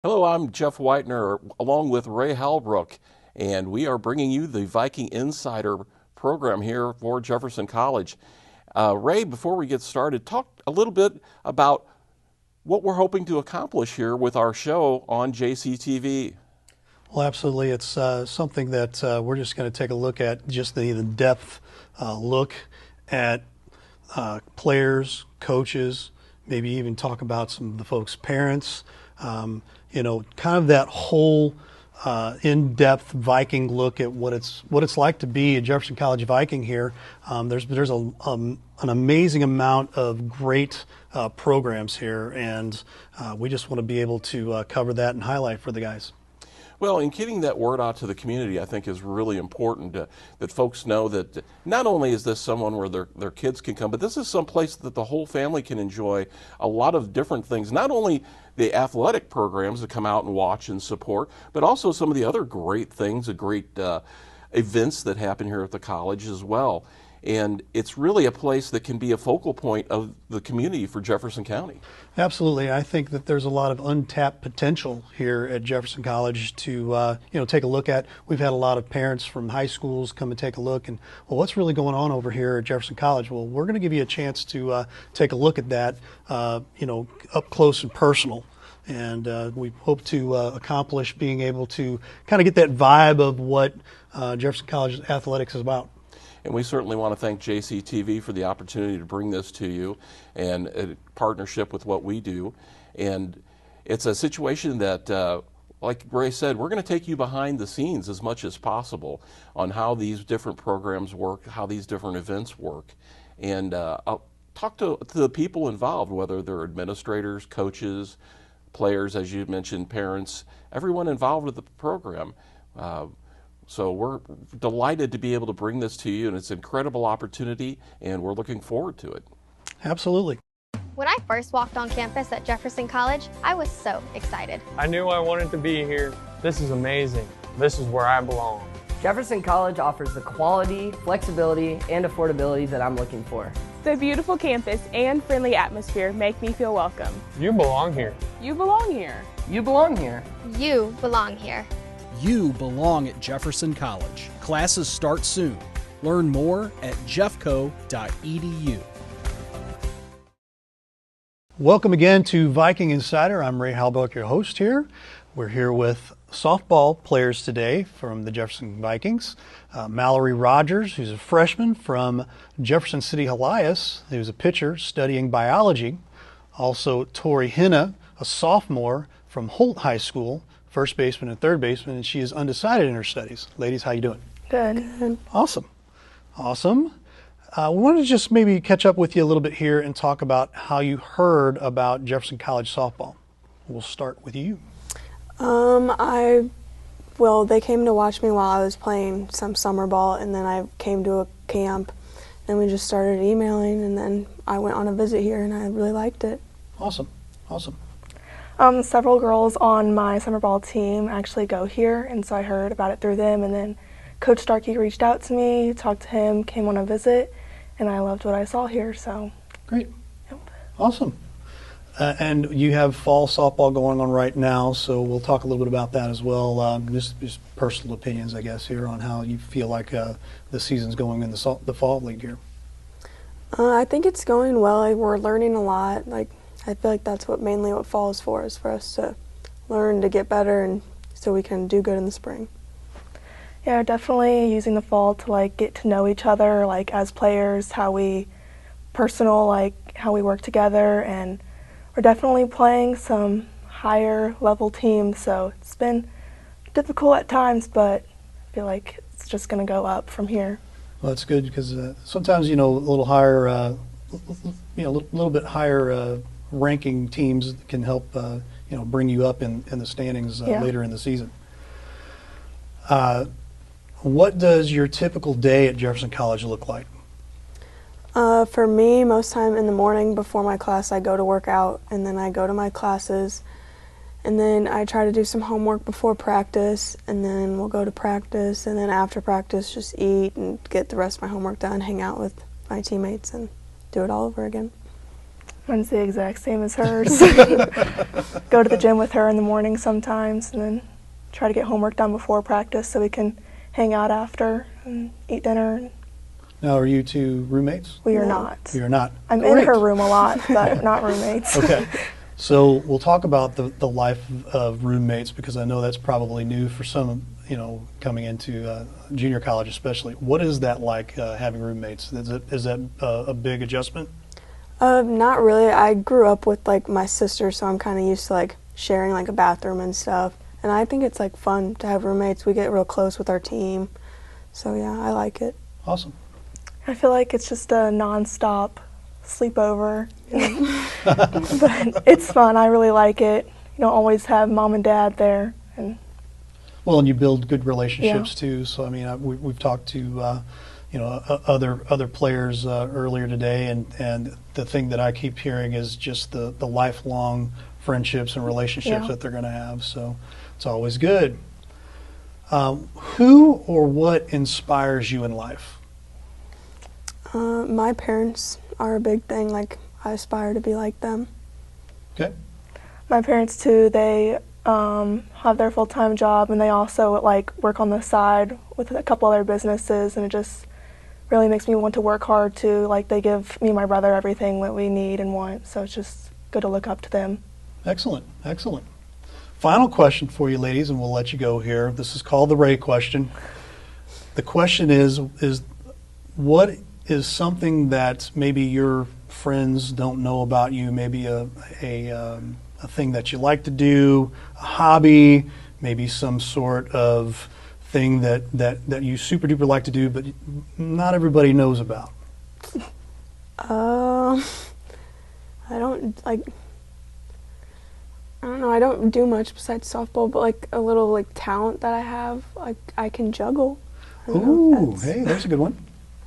Hello, I'm Jeff Whitener along with Ray Halbrook, and we are bringing you the Viking Insider program here for Jefferson College. Ray, before we get started, talk a little bit about what we're hoping to accomplish here with our show on JCTV. Well, absolutely. It's something that we're just going to take a look at, just the in-depth look at players, coaches, maybe even talk about some of the folks' parents, kind of that whole in-depth Viking look at what it's like to be a Jefferson College Viking here. There's an amazing amount of great programs here, and we just want to be able to cover that and highlight for the guys. Well, in getting that word out to the community, I think is really important that folks know that not only is this someone where their kids can come, but this is some place that the whole family can enjoy a lot of different things. Not only the athletic programs that come out and watch and support, but also some of the other great things, the great events that happen here at the college as well. And it's really a place that can be a focal point of the community for Jefferson County. Absolutely. I think that there's a lot of untapped potential here at Jefferson College to take a look at. We've had a lot of parents from high schools come and take a look and, well, what's really going on over here at Jefferson College? Well, we're going to give you a chance to take a look at that, up close and personal. And we hope to accomplish being able to kind of get that vibe of what Jefferson College athletics is about. And we certainly want to thank JCTV for the opportunity to bring this to you and in partnership with what we do. And it's a situation that, like Ray said, we're going to take you behind the scenes as much as possible on how these different programs work, how these different events work. And I'll talk to the people involved, whether they're administrators, coaches, players, as you mentioned, parents, everyone involved with the program. So we're delighted to be able to bring this to you, and it's an incredible opportunity, and we're looking forward to it. Absolutely. When I first walked on campus at Jefferson College, I was so excited. I knew I wanted to be here. This is amazing. This is where I belong. Jefferson College offers the quality, flexibility, and affordability that I'm looking for. The beautiful campus and friendly atmosphere make me feel welcome. You belong here. You belong here. You belong here. You belong here. You belong at Jefferson College. Classes start soon. Learn more at jeffco.edu. Welcome again to Viking Insider. I'm Ray Halbrook, your host here. We're here with softball players today from the Jefferson Vikings. Mallory Rogers, who's a freshman from Jefferson City Helias, who's a pitcher studying biology. Also, Tori Henna, a sophomore from Holt High School, first baseman and third baseman, and she is undecided in her studies. Ladies, how you doing? Good. Awesome. We wanted to just maybe catch up with you a little bit here and talk about how you heard about Jefferson College softball. We'll start with you. They came to watch me while I was playing some summer ball, and then I came to a camp, and we just started emailing, and then I went on a visit here, and I really liked it. Awesome. Several girls on my summer ball team actually go here, and so I heard about it through them, and then Coach Starkey reached out to me, talked to him, came on a visit, and I loved what I saw here, so. Great. Yep. Awesome. And you have fall softball going on right now, so we'll talk a little bit about that as well. Just personal opinions, I guess, here on how you feel like the season's going in the fall league here. I think it's going well. We're learning a lot. I feel like that's mainly what fall is for us to learn to get better and so we can do good in the spring. Yeah, definitely using the fall to get to know each other, as players, how we work together, and we're definitely playing some higher level teams, so it's been difficult at times, but I feel like it's just going to go up from here. Well, that's good because sometimes, a little higher, a little bit higher ranking teams can help, bring you up in the standings later in the season. What does your typical day at Jefferson College look like? For me, most time in the morning before my class, I go to work out, and then I go to my classes, and then I try to do some homework before practice, and then we'll go to practice, and then after practice just eat and get the rest of my homework done, hang out with my teammates, and do it all over again. Mine's the exact same as hers. Go to the gym with her in the morning sometimes, and then try to get homework done before practice so we can hang out after and eat dinner. Now, are you two roommates? We are not. You're not. I'm Great. in her room a lot, but not roommates. Okay. So we'll talk about the life of roommates, because I know that's probably new for some, coming into junior college especially. What is that like, having roommates? Is that a big adjustment? Not really. I grew up with like my sister, so I'm kind of used to like sharing like a bathroom and stuff. And I think it's like fun to have roommates. We get real close with our team. So yeah, I like it. Awesome. I feel like it's just a non-stop sleepover. But it's fun. I really like it. You don't always have mom and dad there. Well, and you build good relationships too. So I mean, we've talked to other players earlier today, and the thing that I keep hearing is just the lifelong friendships and relationships that they're going to have. So it's always good. Who or what inspires you in life? My parents are a big thing. Like, I aspire to be like them. Okay. My parents too. They have their full-time job, and they also like work on the side with a couple other businesses, and it just really makes me want to work hard too. Like, they give me and my brother everything that we need and want, so it's just good to look up to them. Excellent, excellent. Final question for you, ladies, and we'll let you go here. This is called the Ray question. The question is what is something that maybe your friends don't know about you? Maybe a thing that you like to do, a hobby, maybe some sort of thing that you super duper like to do, but not everybody knows about. I don't know. I don't do much besides softball, but like a little like talent that I have, like I can juggle. Ooh, hey, there's a good one.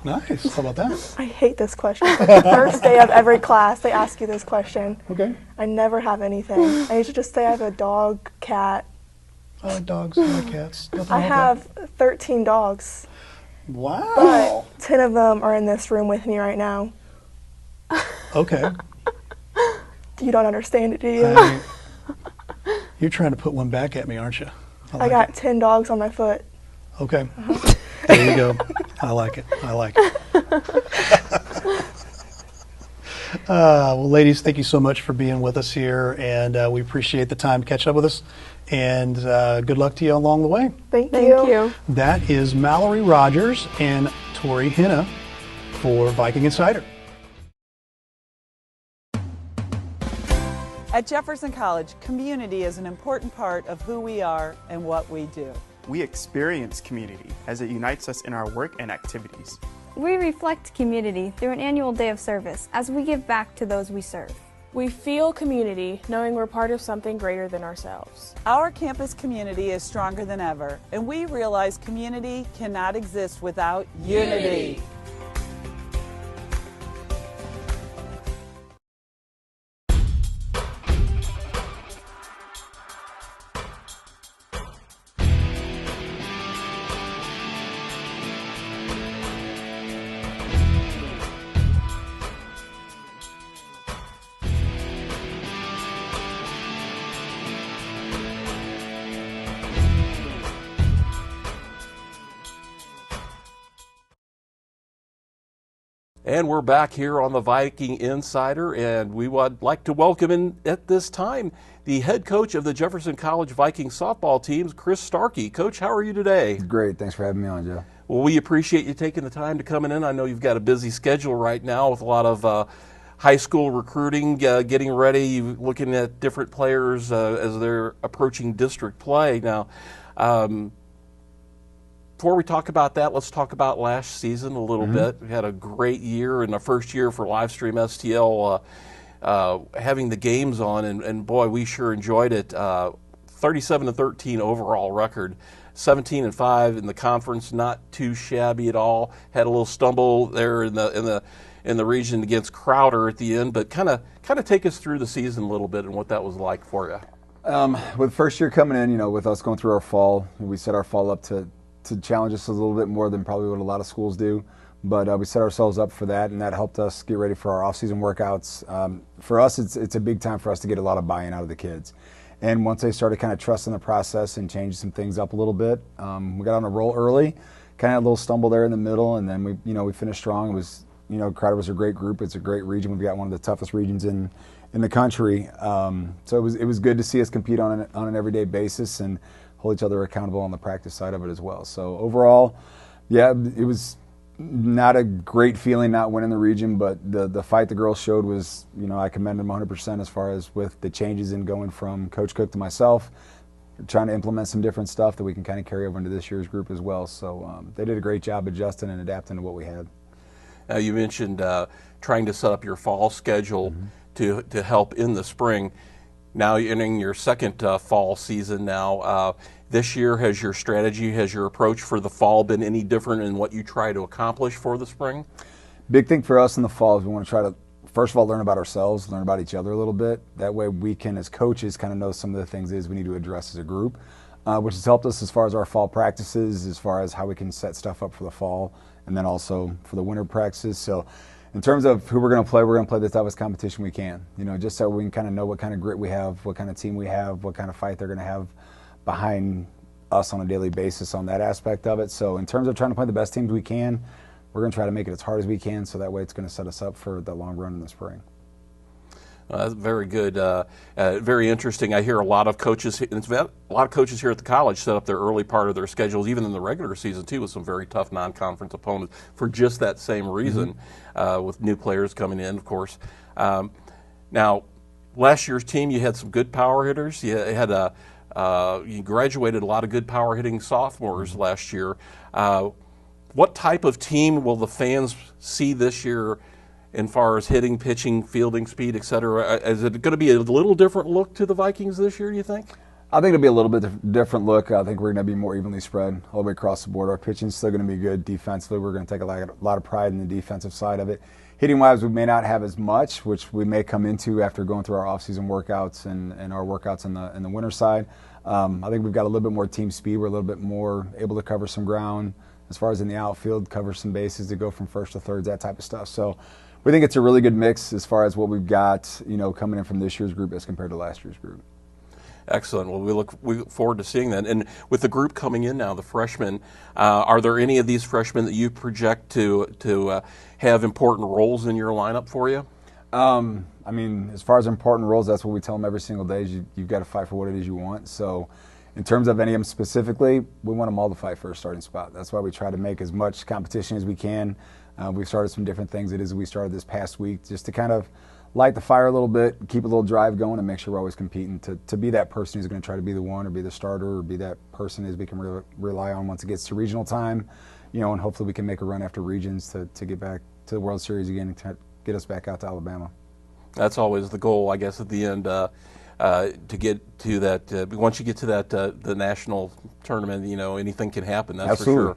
Nice. How about that? I hate this question. The first day of every class, they ask you this question. Okay. I never have anything. I usually just say I have a dog, cat. I like dogs. I like cats. Nothing I wrong with have 13 dogs, that. Wow. but 10 of them are in this room with me right now. Okay. You don't understand it, do you? You're trying to put one back at me, aren't you? I got 10 dogs on my foot. Okay. There you go. I like it. I like it. Well, ladies, thank you so much for being with us here, and we appreciate the time to catch up with us. And good luck to you along the way. Thank Thank you. That is Mallory Rogers and Tori Henna for Viking Insider. At Jefferson College, community is an important part of who we are and what we do. We experience community as it unites us in our work and activities. We reflect community through an annual day of service as we give back to those we serve. We feel community knowing we're part of something greater than ourselves. Our campus community is stronger than ever, and we realize community cannot exist without unity. And we're back here on the Viking Insider, and we would like to welcome in at this time the head coach of the Jefferson College Viking softball teams, Chris Starkey. Coach, how are you today? Great. Thanks for having me on, Joe. Well, we appreciate you taking the time to come in. I know you've got a busy schedule right now with a lot of high school recruiting, getting ready, looking at different players as they're approaching district play. Now, before we talk about that, let's talk about last season a little bit. We had a great year in the first year for Livestream STL, having the games on, and boy, we sure enjoyed it. 37-13 overall record, 17-5 in the conference, not too shabby at all. Had a little stumble there in the region against Crowder at the end, but kind of take us through the season a little bit and what that was like for you. With first year coming in, with us going through our fall, we set our fall up to challenge us a little bit more than probably what a lot of schools do. But we set ourselves up for that, and that helped us get ready for our off-season workouts. For us, it's a big time for us to get a lot of buy-in out of the kids. And once they started kind of trusting the process and changing some things up a little bit, we got on a roll early, kind of a little stumble there in the middle, and then we finished strong. It was, Crowder was a great group. It's a great region. We've got one of the toughest regions in the country. So it was good to see us compete on an everyday basis and hold each other accountable on the practice side of it as well. So overall, yeah, it was not a great feeling not winning the region, but the fight the girls showed was, I commend them 100% as far as with the changes in going from Coach Cook to myself, trying to implement some different stuff that we can kind of carry over into this year's group as well. So they did a great job adjusting and adapting to what we had. You mentioned trying to set up your fall schedule to help in the spring. Now you're entering your second fall season now. This year, has your strategy, has your approach for the fall been any different in what you try to accomplish for the spring? Big thing for us in the fall is we want to try to, first of all, learn about ourselves, learn about each other a little bit. That way we can, as coaches, kind of know some of the things we need to address as a group, which has helped us as far as our fall practices, as far as how we can set stuff up for the fall, and then also for the winter practices. So in terms of who we're going to play the toughest competition we can, just so we can kind of know what kind of grit we have, what kind of team we have, what kind of fight they're going to have behind us on a daily basis on that aspect of it. So in terms of trying to play the best teams we can, we're going to try to make it as hard as we can, so that way it's going to set us up for the long run in the spring. That's very good, very interesting. I hear a lot of coaches here at the college set up their early part of their schedules, even in the regular season too, with some very tough non-conference opponents for just that same reason, with new players coming in, of course. Now, last year's team, you had some good power hitters. You had you graduated a lot of good power hitting sophomores last year. What type of team will the fans see this year as far as hitting, pitching, fielding, speed, et cetera? Is it going to be a little different look to the Vikings this year, do you think? I think it'll be a little bit different look. I think we're going to be more evenly spread all the way across the board. Our pitching's still going to be good defensively. We're going to take a lot of pride in the defensive side of it. Hitting-wise, we may not have as much, which we may come into after going through our off-season workouts and our workouts in the winter side. I think we've got a little bit more team speed. We're a little bit more able to cover some ground as far as in the outfield, cover some bases to go from first to thirds, that type of stuff. So we think it's a really good mix as far as what we've got, coming in from this year's group as compared to last year's group. Excellent. Well, we look forward to seeing that. And with the group coming in now, the freshmen, are there any of these freshmen that you project to have important roles in your lineup for you? I mean, as far as important roles, that's what we tell them every single day. You've got to fight for what it is you want. So in terms of any of them specifically, we want them all to fight for a starting spot. That's why we try to make as much competition as we can. We've started some different things we started this past week just to kind of light the fire a little bit, keep a little drive going, and make sure we're always competing to be that person who's going to try to be the one or be the starter or be that person as we can rely on once it gets to regional time, and hopefully we can make a run after regions to get back to the World Series again and get us back out to Alabama. That's always the goal, I guess, at the end, to get to that. Once you get to that, the national tournament, anything can happen. That's Absolutely.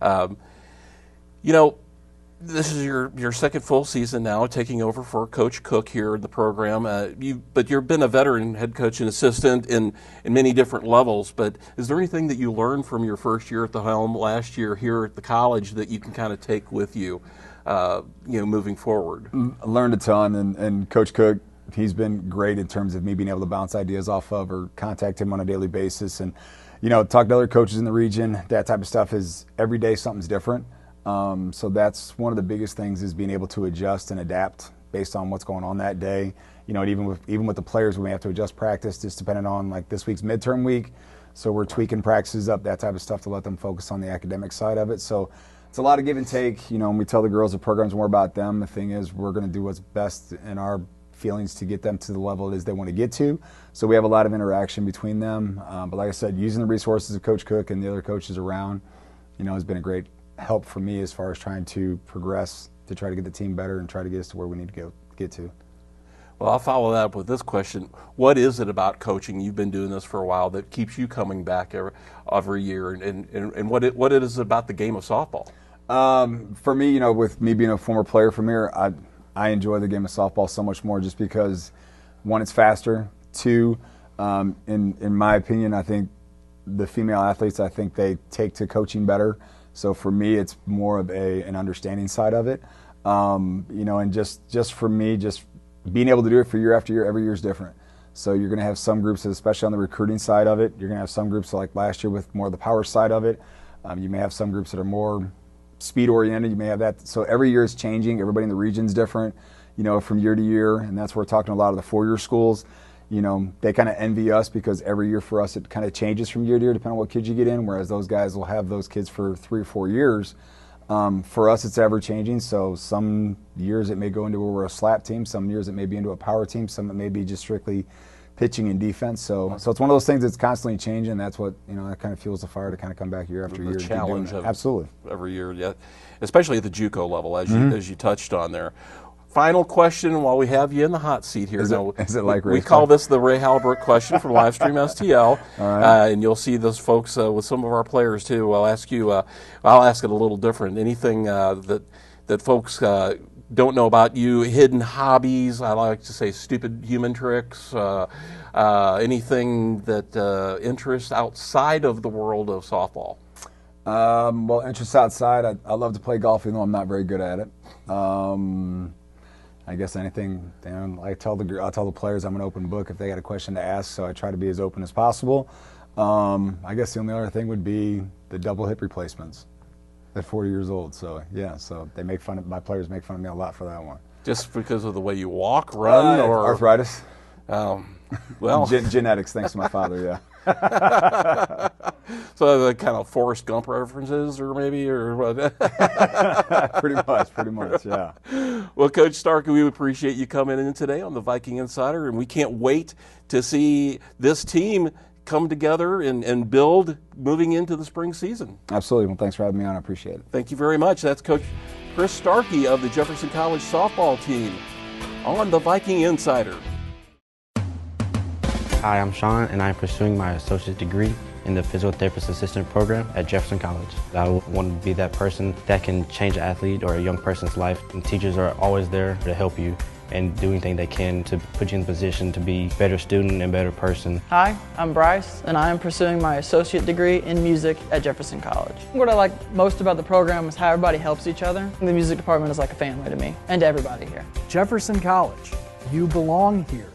For sure. This is your second full season now, taking over for Coach Cook here in the program. But you've been a veteran head coach and assistant in many different levels. But is there anything that you learned from your first year at the helm last year here at the college that you can kind of take with you, moving forward? I learned a ton, and Coach Cook, he's been great in terms of me being able to bounce ideas off of or contact him on a daily basis. And, talk to other coaches in the region, that type of stuff is every day something's different. So that's one of the biggest things is being able to adjust and adapt based on what's going on that day. And even with the players, we may have to adjust practice just depending on like this week's midterm week. So we're tweaking practices up, that type of stuff to let them focus on the academic side of it. So it's a lot of give and take. And we tell the girls the program's more about them. The thing is, we're going to do what's best in our feelings to get them to the level it is they want to get to. So we have a lot of interaction between them. But like I said, using the resources of Coach Cook and the other coaches around, has been a great help for me as far as trying to progress to try to get the team better and try to get us to where we need to get to. Well, I'll follow that up with this question. What is it about coaching? You've been doing this for a while that keeps you coming back every year, and what it is about the game of softball? For me, with me being a former player from here, I enjoy the game of softball so much more just because, one, it's faster. Two, in my opinion, I think the female athletes, they take to coaching better. So for me, it's more of an understanding side of it. You know, and just for me, just being able to do it for year after year, every year is different. So you're going to have some groups, especially on the recruiting side of it. You're going to have some groups like last year with more of the power side of it. You may have some groups that are more speed oriented. You may have that. So every year is changing. Everybody in the region's different, you know, from year to year. And that's where we're talking to a lot of the 4-year schools. You know, they kind of envy us because every year for us it kind of changes from year to year depending on what kids you get in, whereas those guys will have those kids for 3 or 4 years. For us, it's ever changing. So some years it may go into where we're a slap team. Some years it may be into a power team. Some it may be just strictly pitching and defense. So it's one of those things that's constantly changing. That's what, you know, that kind of fuels the fire to kind of come back year after year. The challenge of absolutely every year, yeah, especially at the JUCO level, as you touched on there. Final question while we have you in the hot seat here. Is it like we call this the Ray Halbrook question from Livestream STL, and you'll see those folks with some of our players too. I'll ask you. I'll ask it a little different. Anything that folks don't know about you, hidden hobbies. I like to say stupid human tricks. Anything that interests outside of the world of softball. Well, interests outside. I love to play golf, even though I'm not very good at it. I guess anything, you know, I'll tell the players I'm an open book if they got a question to ask, so I try to be as open as possible. I guess the only other thing would be the double hip replacements at 40 years old. So yeah, so they make fun of, my players make fun of me a lot for that one. Just because of the way you walk, run, or arthritis? Well, genetics, thanks to my father, yeah. So the kind of Forrest Gump references, or maybe, or what? pretty much, yeah. Well, Coach Starkey, we appreciate you coming in today on the Viking Insider, and we can't wait to see this team come together and build moving into the spring season. Absolutely. Well, thanks for having me on. I appreciate it. Thank you very much. That's Coach Chris Starkey of the Jefferson College softball team on the Viking Insider. Hi, I'm Sean, and I'm pursuing my associate's degree in the physical therapist assistant program at Jefferson College. I want to be that person that can change an athlete or a young person's life. And teachers are always there to help you and do anything they can to put you in a position to be a better student and better person. Hi, I'm Bryce, and I am pursuing my associate degree in music at Jefferson College. What I like most about the program is how everybody helps each other. The music department is like a family to me and to everybody here. Jefferson College, you belong here.